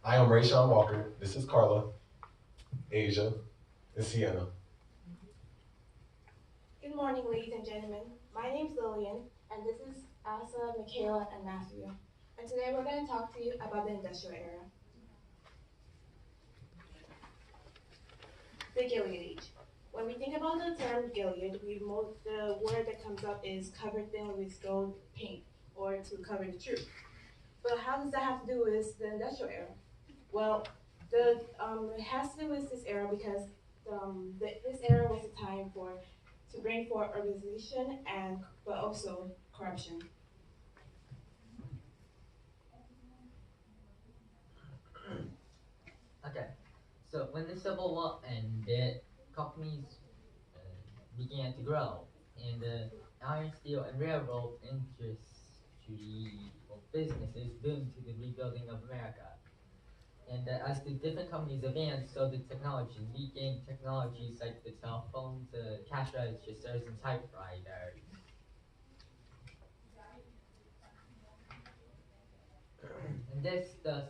I am Rayshawn Walker. This is Carla, Asia, and Sienna. Good morning, ladies and gentlemen. My name is Lillian, and this is Asa, Michaela, and Matthew. And today we're going to talk to you about the industrial era, the Gilded Age. When we think about the term Gilead, the word that comes up is covered thinly with gold paint, or to cover the truth. But how does that have to do with the industrial era? Well, it has to do with this era because this era was a time to bring forth urbanization and but also corruption. Okay, so when the Civil War ended, companies began to grow, and the iron, steel, and railroad industry or businesses boomed to the rebuilding of America. And as the different companies advanced, so the technology. We gained technologies like the telephone, the cash registers, and typewriters. And this thus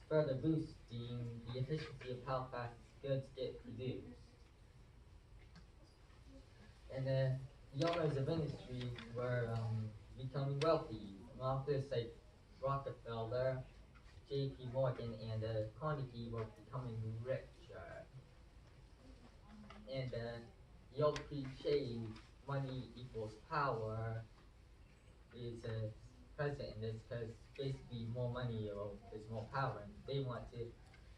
further boosting the efficiency of how fast goods get produced. And the owners of industry were becoming wealthy. Monopolists like Rockefeller, J.P. Morgan, and Carnegie were becoming richer. And the old cliche, money equals power, is present in this because basically more money is more power, and they want to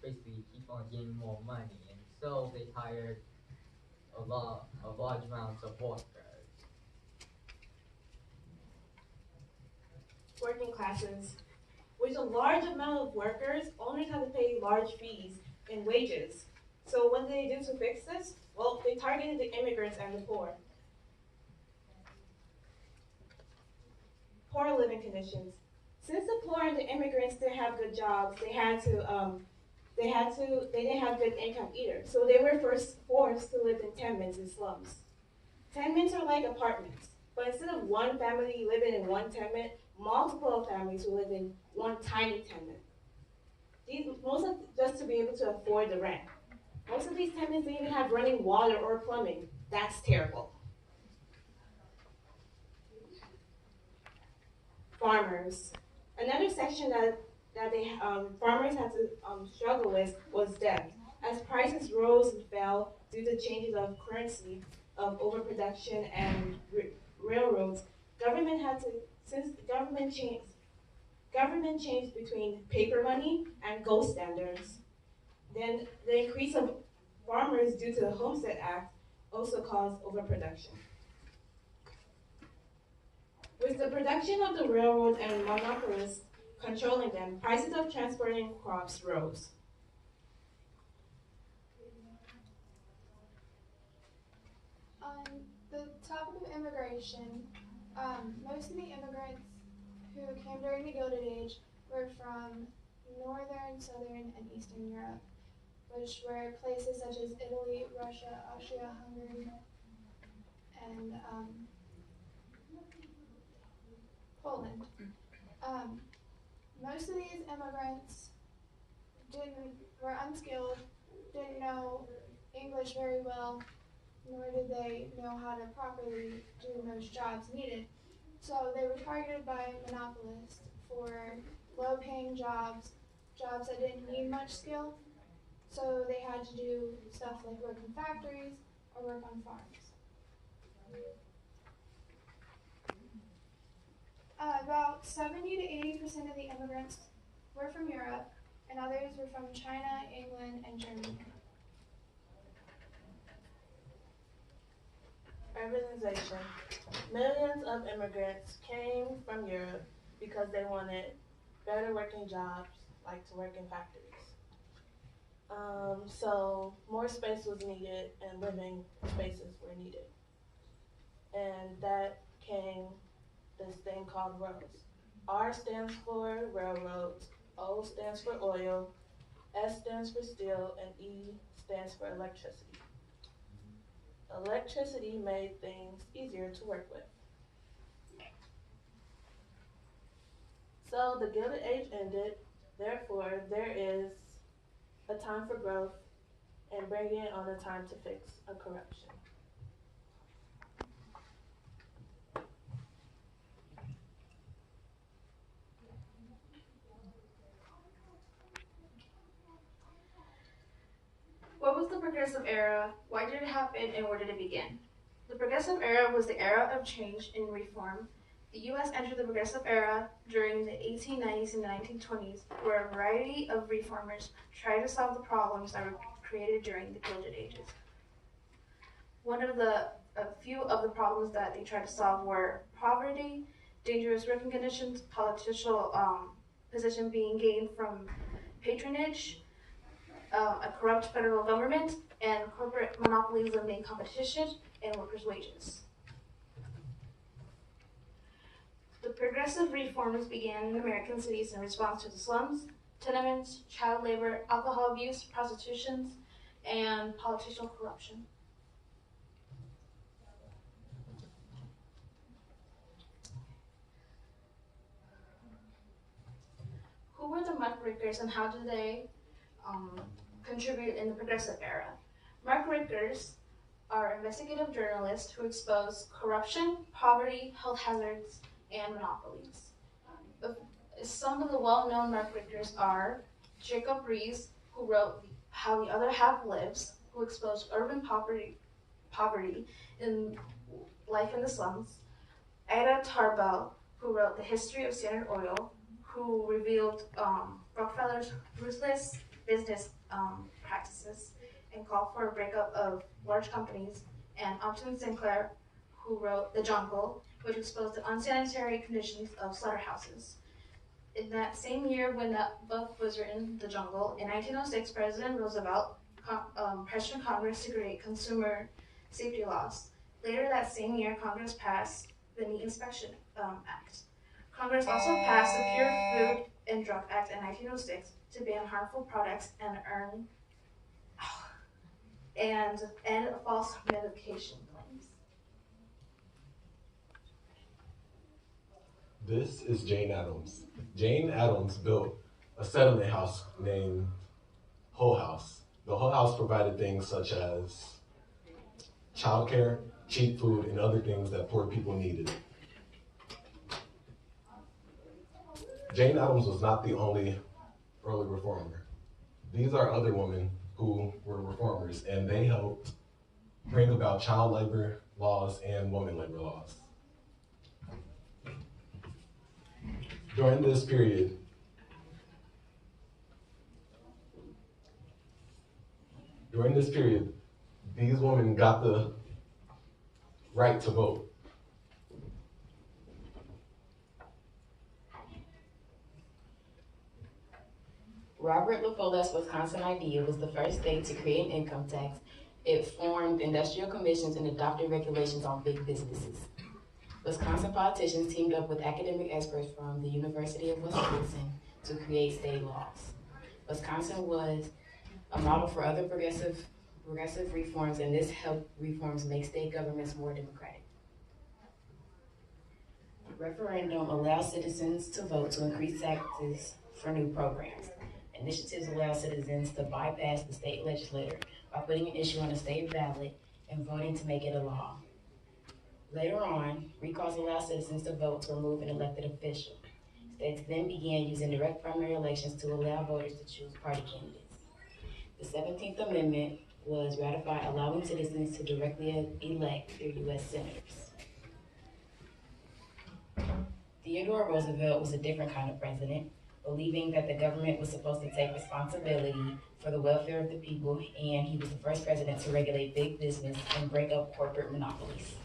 basically keep on getting more money. And so they hired a large amounts of workers. Working classes. With a large amount of workers, owners have to pay large fees in wages. So what did they do to fix this? Well, they targeted the immigrants and the poor. Poor living conditions. Since the poor and the immigrants didn't have good jobs, they didn't have good income either. So they were first forced to live in tenements and slums. Tenements are like apartments, but instead of one family living in one tenement, multiple families will live in one tiny tenement. Just to be able to afford the rent. Most of these tenements don't even have running water or plumbing. That's terrible. Farmers. Another section that farmers had to struggle with was debt. As prices rose and fell due to changes of currency, of overproduction and railroads, government had to since government changed between paper money and gold standards. Then the increase of farmers due to the Homestead Act also caused overproduction. With the production of the railroad and monopolists controlling them, prices of transporting crops rose. On the topic of immigration, most of the immigrants who came during the Gilded Age were from Northern, Southern, and Eastern Europe, which were places such as Italy, Russia, Austria, Hungary, and Poland. Um, Most of these immigrants were unskilled, didn't know English very well, nor did they know how to properly do most jobs needed. So they were targeted by monopolists for low-paying jobs, jobs that didn't need much skill. So they had to do stuff like work in factories or work on farms. About 70 to 80% of the immigrants were from Europe, and others were from China, England, and Germany. Urbanization. Millions of immigrants came from Europe because they wanted better working jobs, like to work in factories. So more space was needed and living spaces were needed. And that came this thing called roads. R stands for railroads, O stands for oil, S stands for steel, and E stands for electricity. Electricity made things easier to work with. So the Gilded Age ended, Therefore, there is a time for growth and bringing it on a time to fix a corruption. What was the Progressive Era? Why did it happen and where did it begin? The Progressive Era was the era of change and reform. The U.S. entered the Progressive Era during the 1890s and 1920s, where a variety of reformers tried to solve the problems that were created during the Gilded Ages. A few of the problems that they tried to solve were poverty, dangerous working conditions, political position being gained from patronage, a corrupt federal government, and corporate monopolies limiting competition and workers' wages. The progressive reforms began in American cities in response to the slums, tenements, child labor, alcohol abuse, prostitution, and political corruption. Who were the muckrakers and how did they contribute in the progressive era? Muckrakers are investigative journalists who expose corruption, poverty, health hazards, and monopolies. Some of the well-known muckrakers are Jacob Riis, who wrote How the Other Half Lives, who exposed urban poverty in life in the slums, Ida Tarbell, who wrote The History of Standard Oil, who revealed Rockefeller's ruthless business practices and called for a breakup of large companies, and Upton Sinclair, who wrote The Jungle, which exposed the unsanitary conditions of slaughterhouses. In that same year when that book was written, The Jungle, in 1906, President Roosevelt pressured Congress to create consumer safety laws. Later that same year, Congress passed the Meat Inspection Act. Congress also passed the Pure Food and Drug Act in 1906 to ban harmful products and end false medication claims. This is Jane Addams. Jane Addams built a settlement house named Hull House. The Hull House provided things such as childcare, cheap food, and other things that poor people needed. Jane Addams was not the only early reformer. These are other women who were reformers, and they helped bring about child labor laws and women labor laws. During this period, these women got the right to vote. Robert LaFollette's Wisconsin idea was the first state to create an income tax. It formed industrial commissions and adopted regulations on big businesses. Wisconsin politicians teamed up with academic experts from the University of Wisconsin to create state laws. Wisconsin was a model for other progressive reforms, and this helped reforms make state governments more democratic. The referendum allows citizens to vote to increase taxes for new programs. Initiatives allow citizens to bypass the state legislature by putting an issue on a state ballot and voting to make it a law. Later on, recalls allow citizens to vote to remove an elected official. States then began using direct primary elections to allow voters to choose party candidates. The 17th Amendment was ratified, allowing citizens to directly elect their U.S. senators. Theodore Roosevelt was a different kind of president, believing that the government was supposed to take responsibility for the welfare of the people, and he was the first president to regulate big business and break up corporate monopolies.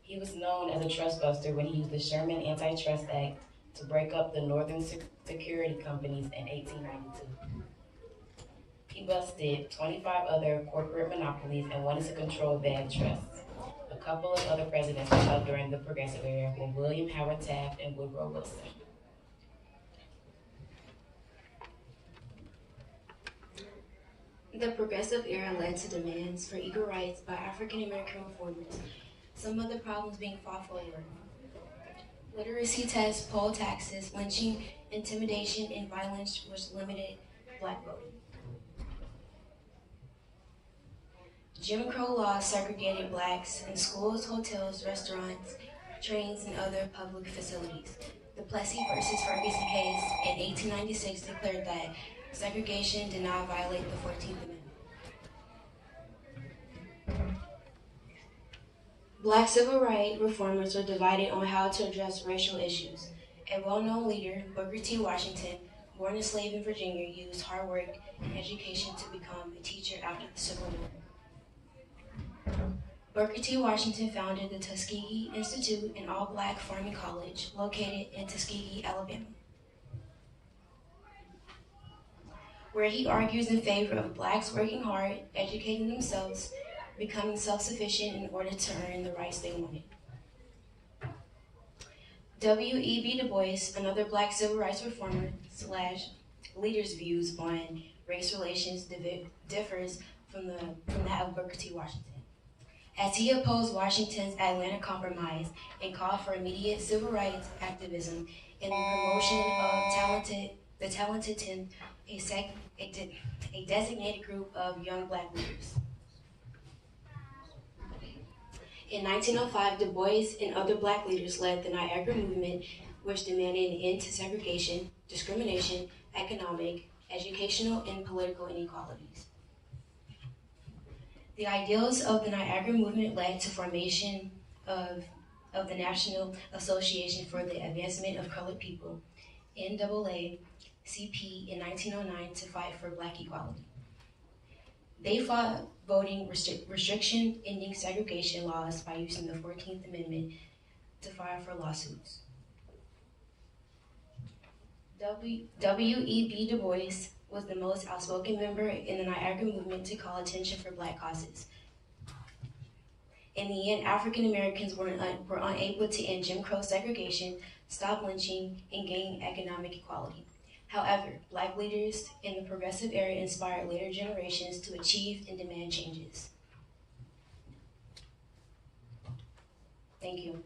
He was known as a trust buster when he used the Sherman Antitrust Act to break up the Northern Security Companies in 1892. He busted 25 other corporate monopolies and wanted to control bad trusts. A couple of other presidents who held during the Progressive Era were William Howard Taft and Woodrow Wilson. The Progressive Era led to demands for equal rights by African American reformers, some of the problems being fought for were literacy tests, poll taxes, lynching, intimidation, and violence which limited black voting. Jim Crow laws segregated blacks in schools, hotels, restaurants, trains, and other public facilities. The Plessy versus Ferguson case in 1896 declared that segregation did not violate the 14th Amendment. Black civil rights reformers were divided on how to address racial issues. A well-known leader, Booker T. Washington, born a slave in Virginia, used hard work and education to become a teacher after the Civil War. Booker T. Washington founded the Tuskegee Institute, an all-black farming college located in Tuskegee, Alabama, where he argues in favor of blacks working hard, educating themselves, becoming self-sufficient in order to earn the rights they wanted. W.E.B. Du Bois, another black civil rights reformer / leader's views on race relations differs from that of Booker T. Washington, as he opposed Washington's Atlanta Compromise and called for immediate civil rights activism and the promotion of the talented 10, a designated group of young black leaders. In 1905, Du Bois and other black leaders led the Niagara Movement, which demanded an end to segregation, discrimination, economic, educational, and political inequalities. The ideals of the Niagara Movement led to formation of the National Association for the Advancement of Colored People, NAACP, in 1909 to fight for black equality. They fought voting restriction, ending segregation laws by using the 14th Amendment to file for lawsuits. W.E.B. Du Bois was the most outspoken member in the Niagara Movement to call attention for black causes. In the end, African Americans were unable to end Jim Crow segregation, stop lynching, and gain economic equality. However, black leaders in the progressive era inspired later generations to achieve and demand changes. Thank you.